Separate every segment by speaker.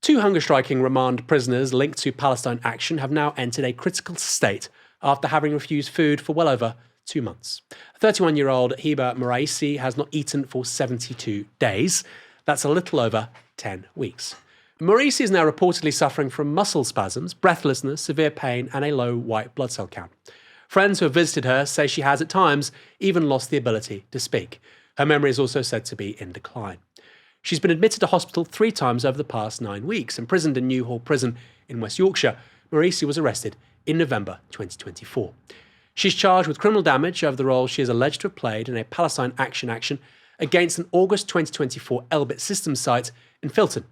Speaker 1: Two hunger-striking remand prisoners linked to Palestine Action have now entered a critical state after having refused food for well over 2 months. 31-year-old Hiba Meraisi has not eaten for 72 days. That's a little over 10 weeks. Meraisi is now reportedly suffering from muscle spasms, breathlessness, severe pain, and a low white blood cell count. Friends who have visited her say she has at times even lost the ability to speak. Her memory is also said to be in decline. She's been admitted to hospital 3 times over the past 9 weeks. Imprisoned in Newhall Prison in West Yorkshire, Meraisi was arrested in November 2024. She's charged with criminal damage over the role she is alleged to have played in a Palestine action against an August 2024 Elbit Systems site in Filton.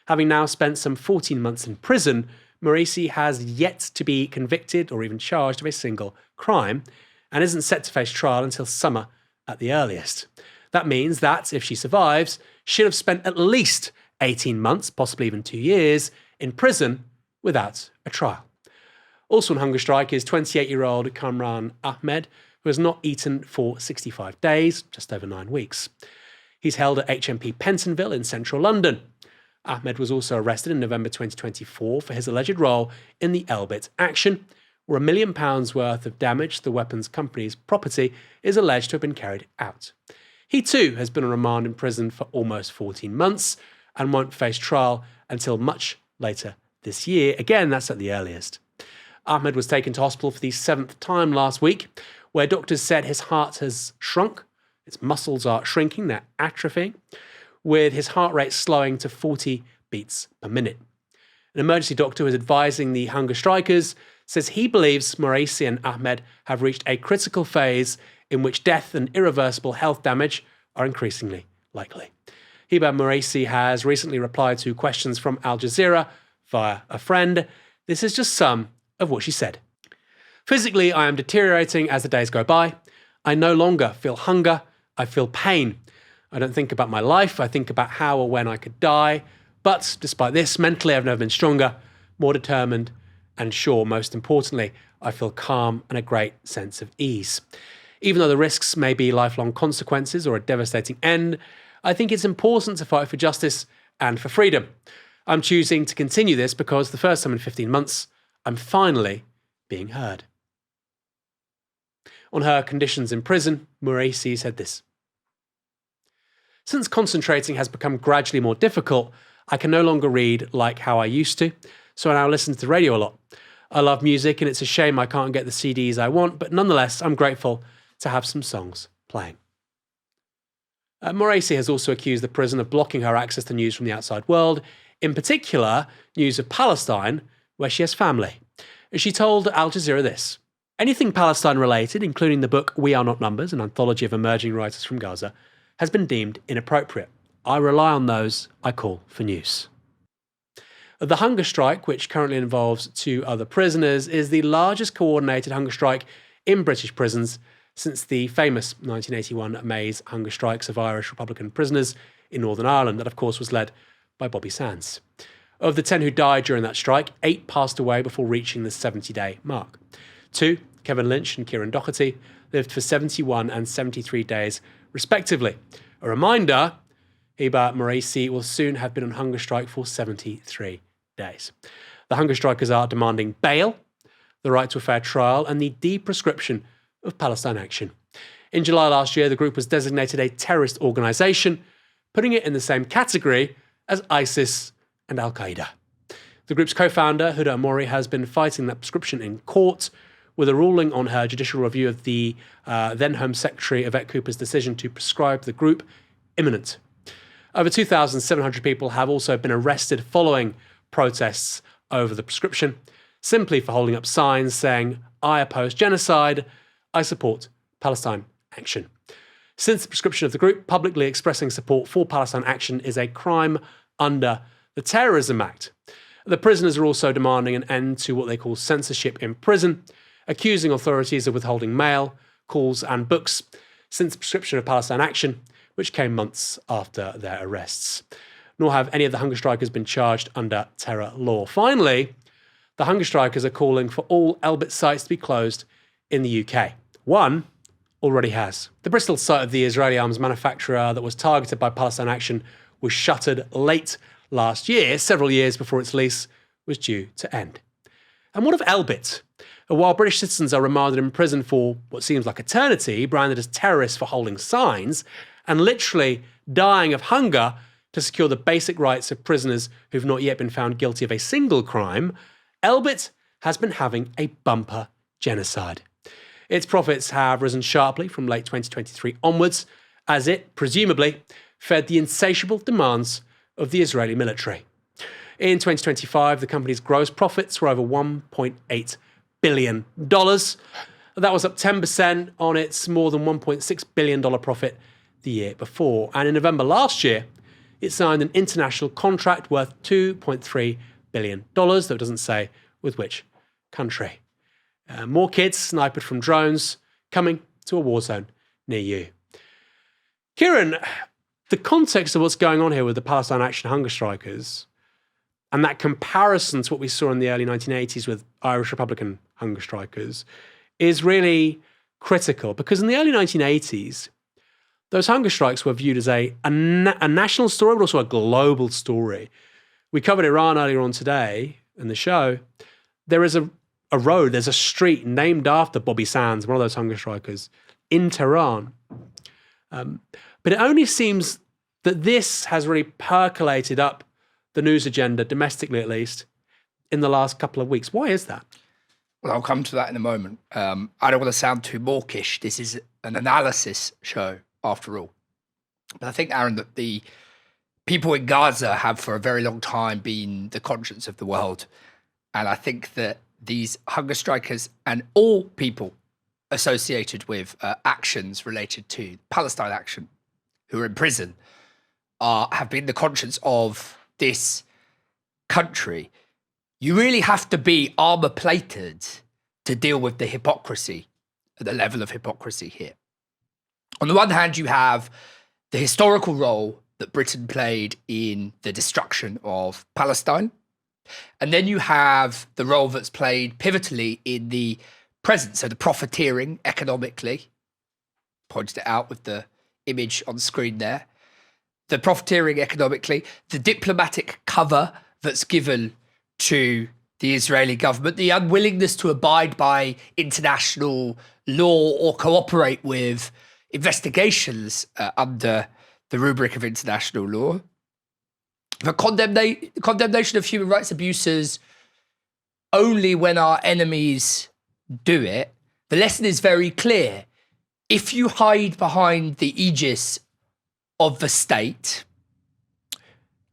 Speaker 1: Having now spent some 14 months in prison, Meraisi has yet to be convicted or even charged of a single crime and isn't set to face trial until summer at the earliest. That means that, if she survives, she'll have spent at least 18 months, possibly even 2 years, in prison without a trial. Also on hunger strike is 28-year-old Kamran Ahmed, who has not eaten for 65 days, just over 9 weeks. He's held at HMP Pentonville in central London. Ahmed was also arrested in November 2024 for his alleged role in the Elbit Action, where £1 million worth of damage to the weapons company's property is alleged to have been carried out. He too has been on remand in prison for almost 14 months and won't face trial until much later this year. Again, that's at the earliest. Ahmed was taken to hospital for the 7th time last week, where doctors said his heart has shrunk, its muscles are shrinking, they're atrophying, with his heart rate slowing to 40 beats per minute. An emergency doctor who is advising the hunger strikers says he believes Meraisi and Ahmed have reached a critical phase in which death and irreversible health damage are increasingly likely. Hiba Meraisi has recently replied to questions from Al Jazeera via a friend. This is just some of what she said. Physically, I am deteriorating as the days go by. I no longer feel hunger. I feel pain. I don't think about my life. I think about how or when I could die. But despite this, mentally, I've never been stronger, more determined, and sure, most importantly, I feel calm and a great sense of ease. Even though the risks may be lifelong consequences or a devastating end, I think it's important to fight for justice and for freedom. I'm choosing to continue this because the first time in 15 months, I'm finally being heard. On her conditions in prison, Meraisi said this: "Since concentrating has become gradually more difficult, I can no longer read like how I used to, so I now listen to the radio a lot. I love music and it's a shame I can't get the CDs I want, but nonetheless, I'm grateful to have some songs playing." Meraisi has also accused the prison of blocking her access to news from the outside world, in particular, news of Palestine, where she has family. She told Al Jazeera this: "Anything Palestine-related, including the book We Are Not Numbers, an anthology of emerging writers from Gaza, has been deemed inappropriate. I rely on those I call for news." The hunger strike, which currently involves 2 other prisoners, is the largest coordinated hunger strike in British prisons since the famous 1981 Maze hunger strikes of Irish Republican prisoners in Northern Ireland. That, of course, was led by Bobby Sands. Of the 10 who died during that strike, 8 passed away before reaching the 70-day mark. 2, Kevin Lynch and Kieran Doherty, lived for 71 and 73 days, respectively. A reminder, Hiba Meraisi will soon have been on hunger strike for 73 days. The hunger strikers are demanding bail, the right to a fair trial, and the de-prescription of Palestine Action. In July last year, the group was designated a terrorist organisation, putting it in the same category as ISIS and Al-Qaeda. The group's co-founder, Huda Amori, has been fighting that prescription in court, with a ruling on her judicial review of the then Home Secretary Yvette Cooper's decision to prescribe the group imminent. Over 2,700 people have also been arrested following protests over the prescription, simply for holding up signs saying, "I oppose genocide, I support Palestine Action." Since the prescription of the group, publicly expressing support for Palestine Action is a crime under the Terrorism Act. The prisoners are also demanding an end to what they call censorship in prison, accusing authorities of withholding mail, calls and books since the prescription of Palestine Action, which came months after their arrests. Nor have any of the hunger strikers been charged under terror law. Finally, the hunger strikers are calling for all Elbit sites to be closed in the UK. One already has. The Bristol site of the Israeli arms manufacturer that was targeted by Palestine Action was shuttered late last year, several years before its lease was due to end. And what of Elbit? While British citizens are remanded in prison for what seems like eternity, branded as terrorists for holding signs, and literally dying of hunger to secure the basic rights of prisoners who've not yet been found guilty of a single crime, Elbit has been having a bumper genocide. Its profits have risen sharply from late 2023 onwards, as it, presumably, fed the insatiable demands of the Israeli military. In 2025, the company's gross profits were over $1.8 billion. That was up 10% on its more than $1.6 billion profit the year before. And in November last year, it signed an international contract worth $2.3 billion, though it doesn't say with which country. More kids sniped from drones coming to a war zone near you. Kieran, the context of what's going on here with the Palestine Action hunger strikers and that comparison to what we saw in the early 1980s with Irish Republican hunger strikers is really critical, because in the early 1980s, those hunger strikes were viewed as a national story, but also a global story. We covered Iran earlier on today in the show. There is a road, there's a street named after Bobby Sands, one of those hunger strikers, in Tehran. But it only seems that this has really percolated up the news agenda, domestically at least, in the last couple of weeks. Why is that?
Speaker 2: Well, I'll come to that in a moment. I don't want to sound too mawkish. This is an analysis show, after all. But I think, Aaron, that the people in Gaza have for a very long time been the conscience of the world. And I think that these hunger strikers and all people associated with actions related to Palestine Action, who are in prison, have been the conscience of this country. You really have to be armor-plated to deal with the hypocrisy, the level of hypocrisy here. On the one hand, you have the historical role that Britain played in the destruction of Palestine. And then you have the role that's played pivotally in the present, so the profiteering economically, pointed it out with the image on screen there, the profiteering economically, the diplomatic cover that's given to the Israeli government, the unwillingness to abide by international law or cooperate with investigations under the rubric of international law, the condemnation of human rights abuses only when our enemies do it. The lesson is very clear. If you hide behind the aegis of the state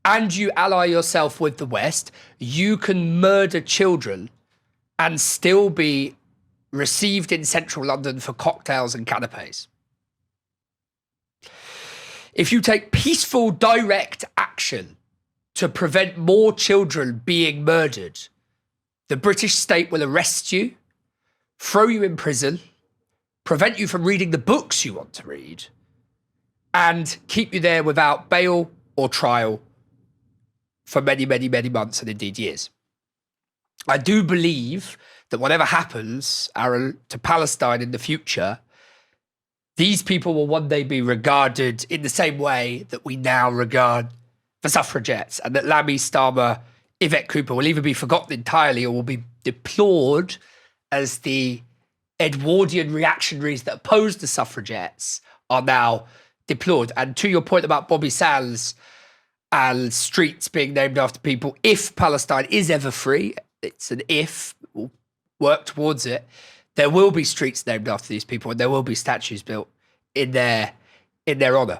Speaker 2: and you ally yourself with the West, you can murder children and still be received in central London for cocktails and canapes. If you take peaceful, direct action to prevent more children being murdered, the British state will arrest you, throw you in prison, prevent you from reading the books you want to read, and keep you there without bail or trial for many, many, many months and indeed years. I do believe that whatever happens, Aaron, to Palestine in the future, these people will one day be regarded in the same way that we now regard the suffragettes, and that Lammy, Starmer, Yvette Cooper will either be forgotten entirely or will be deplored as the Edwardian reactionaries that opposed the suffragettes are now deplored. And to your point about Bobby Sands and streets being named after people, if Palestine is ever free, it's an if, we'll work towards it, there will be streets named after these people and there will be statues built in their honour.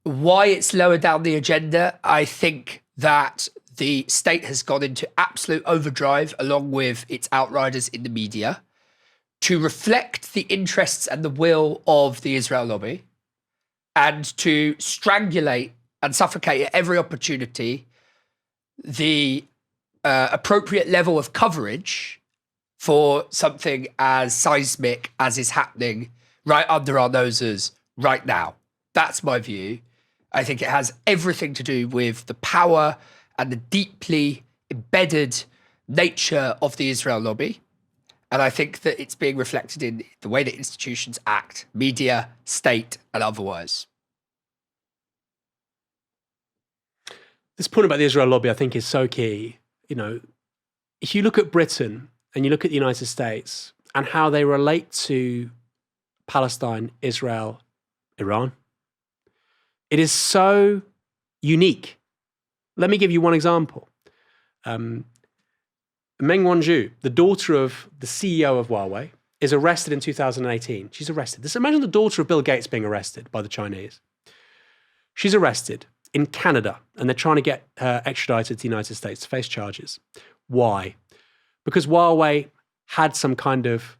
Speaker 2: Why it's lower down the agenda, I think that the state has gone into absolute overdrive along with its outriders in the media to reflect the interests and the will of the Israel lobby and to strangulate and suffocate at every opportunity the appropriate level of coverage for something as seismic as is happening right under our noses right now. That's my view. I think it has everything to do with the power and the deeply embedded nature of the Israel lobby. And I think that it's being reflected in the way that institutions act, media, state, and otherwise.
Speaker 1: This point about the Israel lobby, I think, is so key. You know, if you look at Britain and you look at the United States and how they relate to Palestine, Israel, Iran, it is so unique. Let me give you one example. Meng Wanzhou, the daughter of the CEO of Huawei, is arrested in 2018. She's arrested. Imagine the daughter of Bill Gates being arrested by the Chinese. She's arrested in Canada, and they're trying to get her extradited to the United States to face charges. Why? Because Huawei had some kind of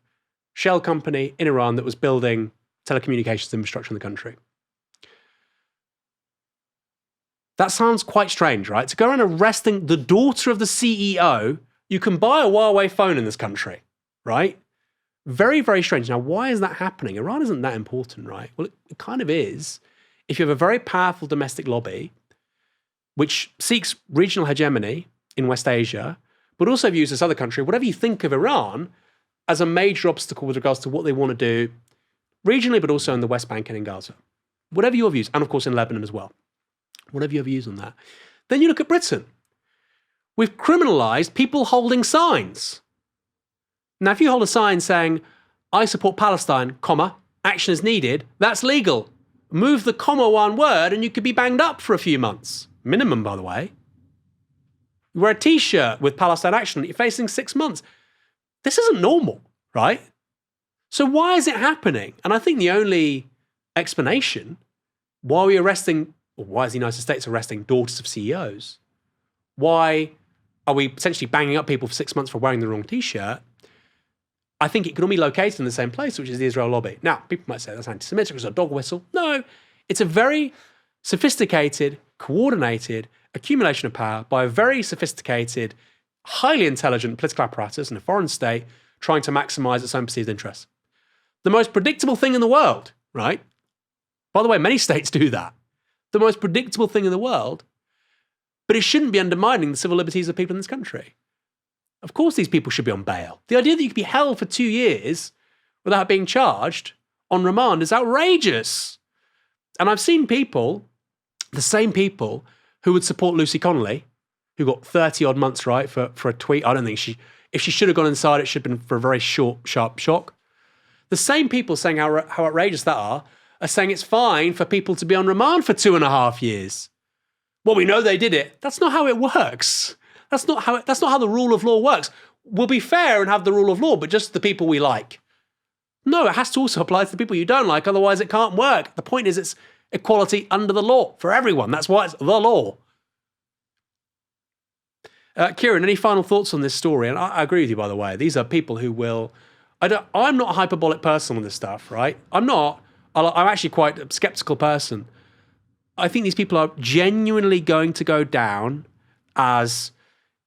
Speaker 1: shell company in Iran that was building telecommunications infrastructure in the country. That sounds quite strange, right? To go around arresting the daughter of the CEO, you can buy a Huawei phone in this country, right? Very, very strange. Now, why is that happening? Iran isn't that important, right? Well, it kind of is. If you have a very powerful domestic lobby, which seeks regional hegemony in West Asia, but also views this other country, whatever you think of Iran, as a major obstacle with regards to what they want to do regionally, but also in the West Bank and in Gaza. Whatever your views, and of course in Lebanon as well. Whatever your views on that. Then you look at Britain. We've criminalized people holding signs. Now, if you hold a sign saying, I support Palestine, comma, action is needed, that's legal. Move the comma one word and you could be banged up for a few months. Minimum, by the way. You wear a t-shirt with Palestine Action, you're facing 6 months. This isn't normal, right? So why is it happening? And I think the only explanation why is the United States arresting daughters of CEOs? Why are we potentially banging up people for 6 months for wearing the wrong t-shirt? I think it can all be located in the same place, which is the Israel lobby. Now, people might say that's anti-Semitic, it's a dog whistle. No, it's a very sophisticated, coordinated accumulation of power by a very sophisticated, highly intelligent political apparatus in a foreign state trying to maximize its own perceived interests. The most predictable thing in the world, right? By the way, many states do that. The most predictable thing in the world, but it shouldn't be undermining the civil liberties of people in this country. Of course, these people should be on bail. The idea that you could be held for 2 years without being charged on remand is outrageous. And I've seen people, the same people who would support Lucy Connolly, who got 30 odd months, right, for a tweet. I don't think if she should have gone inside, it should have been for a very short, sharp shock. The same people saying how outrageous that are saying it's fine for people to be on remand for 2.5 years. Well, we know they did it. That's not how it works. That's not how the rule of law works. We'll be fair and have the rule of law, but just the people we like. No, it has to also apply to the people you don't like, otherwise it can't work. The point is it's equality under the law for everyone. That's why it's the law. Kieran, any final thoughts on this story? And I agree with you, by the way. These are people who will... I'm not a hyperbolic person on this stuff, right? I'm actually quite a skeptical person. I think these people are genuinely going to go down as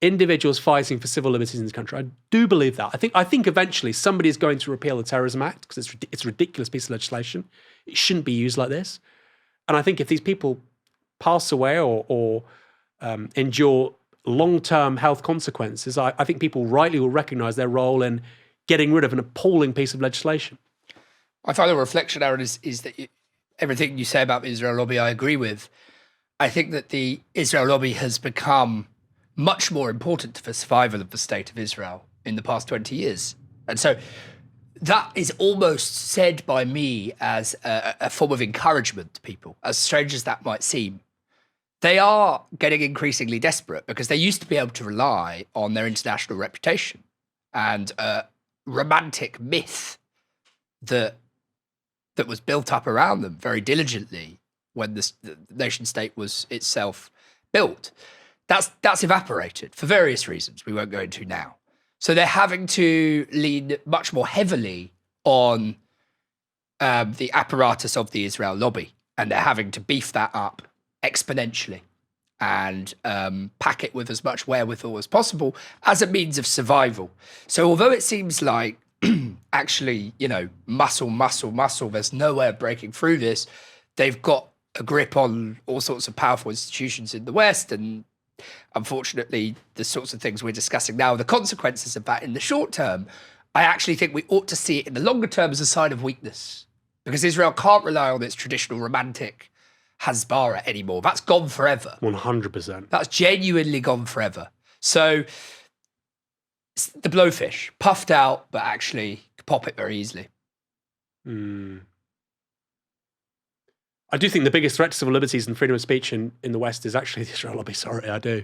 Speaker 1: individuals fighting for civil liberties in this country. I do believe that. I think eventually somebody is going to repeal the Terrorism Act because it's a ridiculous piece of legislation. It shouldn't be used like this. And I think if these people pass away or endure long-term health consequences, I think people rightly will recognise their role in getting rid of an appalling piece of legislation.
Speaker 2: My final reflection, Aaron, is that everything you say about the Israel lobby, I agree with. I think that the Israel lobby has become much more important to the survival of the state of Israel in the past 20 years. And so that is almost said by me as a form of encouragement to people, as strange as that might seem. They are getting increasingly desperate because they used to be able to rely on their international reputation and a romantic myth that was built up around them very diligently when the nation state was itself built. That's evaporated for various reasons we won't go into now. So they're having to lean much more heavily on the apparatus of the Israel lobby, and they're having to beef that up exponentially and pack it with as much wherewithal as possible as a means of survival. So although it seems like actually, muscle, there's nowhere breaking through this, they've got a grip on all sorts of powerful institutions in the West, and unfortunately, the sorts of things we're discussing now, the consequences of that in the short term, I actually think we ought to see it in the longer term as a sign of weakness, because Israel can't rely on its traditional romantic Hasbara anymore. That's gone forever.
Speaker 1: 100%.
Speaker 2: That's genuinely gone forever. So the blowfish, puffed out, but actually pop it very easily.
Speaker 1: I do think the biggest threat to civil liberties and freedom of speech in the West is actually the Israel lobby. Sorry, I do.